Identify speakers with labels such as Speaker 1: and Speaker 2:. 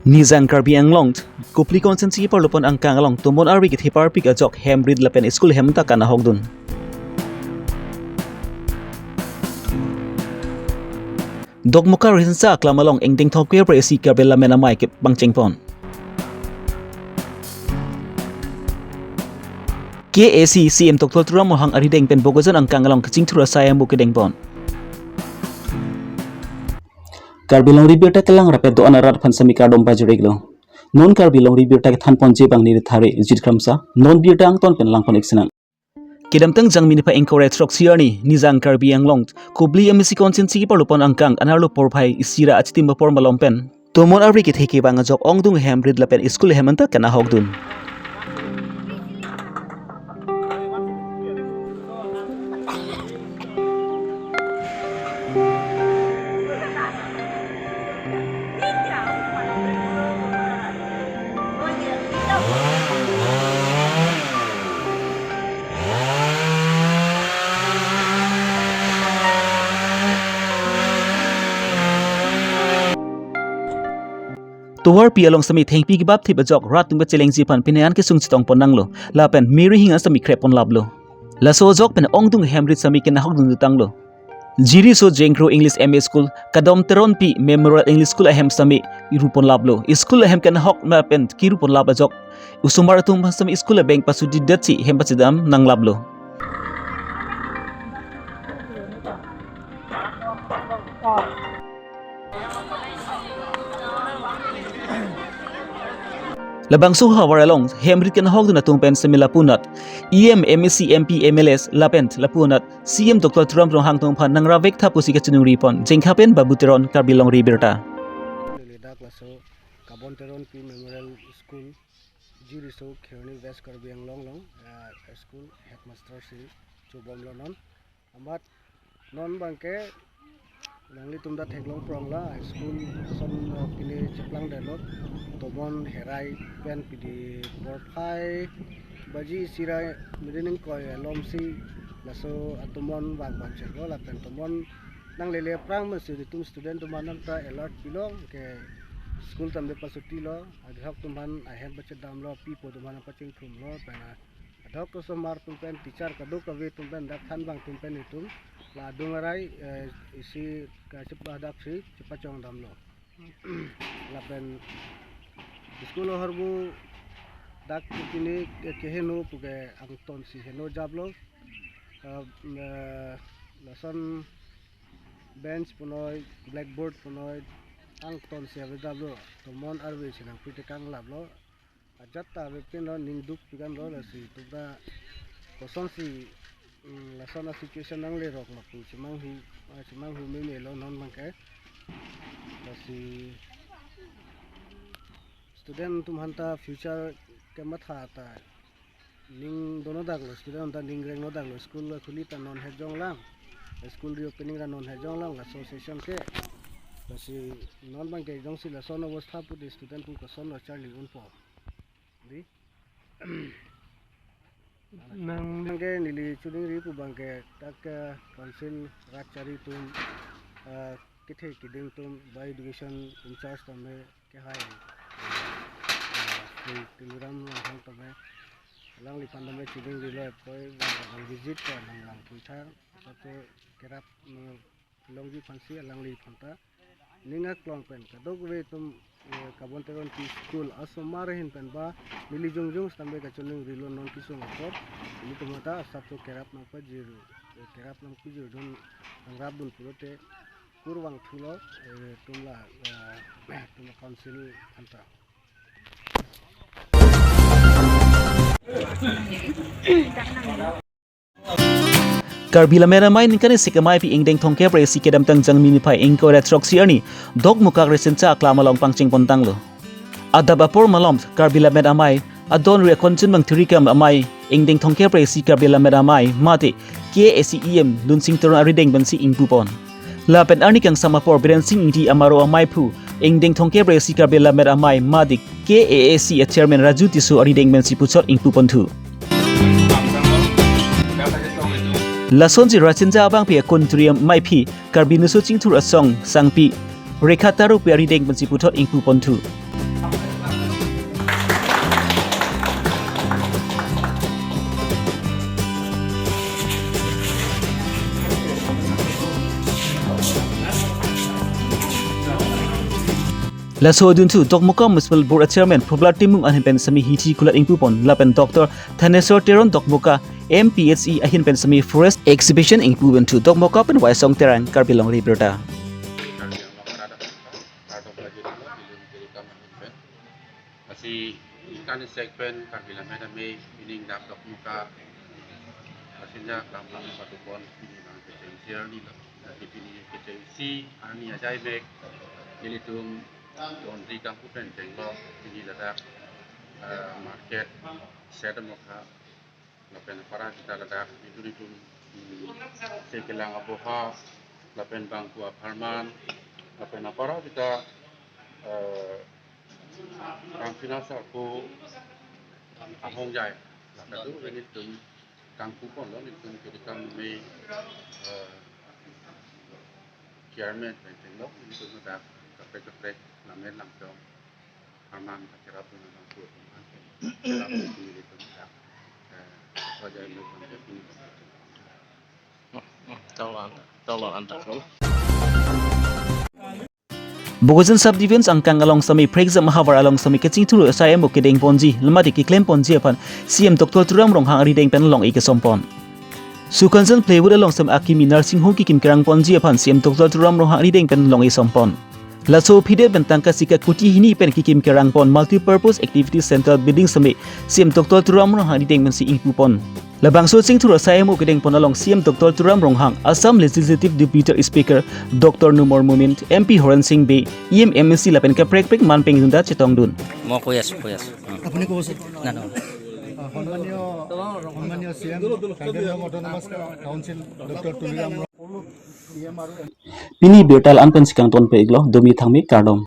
Speaker 1: Nizang Karbi Long, Kupli konsensi perlupon ang kangalong tumon arwi kit hiparpik ajok hembrid lapen school hemta kana hogdun. Dog muka risensa klamalong engding tokwe presi Karbi lamena mai kip bangchengpon. KAC CM Dr. Turam mohang arideng pen bogozon ang kangalong kicing tura sayang bukideng pon. Karbi Longri Abirta kelang rapet do anarat fan samika dompa jureglo. Non Karbi Longri Abirta ke than pon jebang ni thare jit kramsa non birta ang ton pen lang pon eksenang. Kidamtang jang mini pa encourage rock siarni nizang Karbi ang long kubli amisi konsensi perlupon angkang anarlo porpai isira achitim bapor malompen. Tomon arwi kit heke bang ajok ongdung hembrid lapen school hemanta kana hogdun. Tuhar pi along sami thengpi ki bab thi bajok rat tung bacheleng jipan pinean ke sung chitong ponanglo lapen miri hinga sami krepon lablo laso jok pen ongdung hemrit sami ken hokdung tanglo jiri so jengkro English MA school kadom teron pi memorial English school ahem sami irupon lablo school ahem ken hok na pen kirupon labajok usumar tung sami school bank pasudi datsi hem pachidam nang lablo Labang suha waralong hemrit kan hog na tungpen sa milapunat EM MSc MP MLS lapent lapunat CM Dr. Trump rong hangtong pan nang ravek tapusi kacunung ripon jengkapen babuteron Karbi Longri Abirta
Speaker 2: Ledak laso kabon teron pi memorial school jiri so kherni west Karbi ang long school headmaster si chubom lonon amat non bangke nangli tumda theklong prongla school son pini cheplang delok tomon herai pen pidi borphai baji sirai midining koi lomsi laso atumon bag chego la pen tomon nang lele prang masudi tum student tumanam ta alert pilong ke school tamde pasuti lo adhak tuman ahem bache damlo pipo tuman paching thum lo pena adhak to somar tumpen teacher kadu kawe tumpen dak than bang tumpen itum la dungarai isi ka cepadak si cepacong damlo la pen school harbu dak kini keheno puge angton si heno jablo lason bench punoi blackboard punoi angton si jablo tomon arwe sinang pitekang lablo ajatta bepin lo ningduk pigan lo si tuda koson si lasana situation nang le rok mapu simang hu me lo non mangke lasi student tum hanta future ke matha ta ning dono dak lo student ta ning reng no dak lo school khuli ta non he jong lang school reopening ra non he jong lang association ke lasi non bangke jong si lasonoवस्था pu student tum ko son no charli un po di nang bangke nili chuning ri pu bangke tak council rakchari tum kithe kiding tum by education in charge tame ke hai timuram hang tame lang li pandame chuning ri lo koi visit ko lang puitha sate kerap longji fansi lang li phanta ninga klong pen kadok we tum kabon teron ti school asomar hin pen ba mili jongjong stambe ka chuning ri lo non kisu ngapot ini tumata sabto kerap nang pa jiru kerap nang pijur don ang rabun pulote kurwang thulo tumla tum council anta
Speaker 1: Karbi lamena mai ninkane sikamai pi ingdeng thongke presi kedam tang jang mini pai ingko retrok siarni dog mukak resencha klamalong pangching pontang lo adaba por malom Karbi lamena mai adon re konchen bang thurikam amai ingdeng thongke presi Karbi lamena mai mate KACEM lunsing toron arideng bansi ingpupon lapen arni kang samapor beransing ingdi amaro amai pu ingdeng thongke presi Karbi lamena mai madik KAAC chairman Raju Tisu arideng bansi puchot ingpupon thu Lasonji rachinja abang pi kontriam mai pi Karbi nusu chingthur asong sangpi rekha taru pi arideng bansi puthot ingpu pontu Laso dun tu dok muka municipal board chairman probla timung ahin pen sami hiti kulat ingpu pon lapen Dr. Thanesor Teron dok muka MPHE ahin pen sami forest exhibition ingpu ben tu dok muka pen waisong teran Karbi Longri Abirta.
Speaker 3: Kasi ikan segmen Karbi Longri may ining dok muka asinnya kampung patupon ng potential ni dipini KCC ani ajay bek nilitung laundry kampung pentenglo ini ladak market sedem muka lapen para kita ladak itu sekelang aboha lapen bangku aparman lapen para kita kang finansa ko ahong jay lapen itu ini tum kang kupon lo itu kita may chairman pentenglo itu ladak kapret lamen langsung aman kira pun langsung
Speaker 1: Bukuzin subdivisions angkang along sami pregza mahavar along sami kecing turu SIM okideng ponji lemadi ki claim ponji apan CM Dr. Turam rong hang rideng pen long ikesompon. Sukanzel playwood along sam akimi nursing home ki kim kerang ponji apan CM Dr. Turam rong hang rideng pen long isompon. Laso pide bentangka sika kuti hini pen ki kim kerang pon multi-purpose activity center building sami CM Dr. Turam rong hang rideng men si ingpu pon. Labang sucing turu SIM okideng pon along CM Dr. Turam rong hang Assam Legislative Deputy Speaker Dr. Numor Moment MP Horan Singh Bay EMMC lapen ka prek man peng dunda chetong dun.
Speaker 4: Mo kuyas.
Speaker 2: Apni ko bose
Speaker 4: Na no.
Speaker 2: সম্মানীয় CM Karbi autonomous council doctor Tuliram
Speaker 1: Pini birtal anpen sikang ton pe iglo domi thangmi kardom.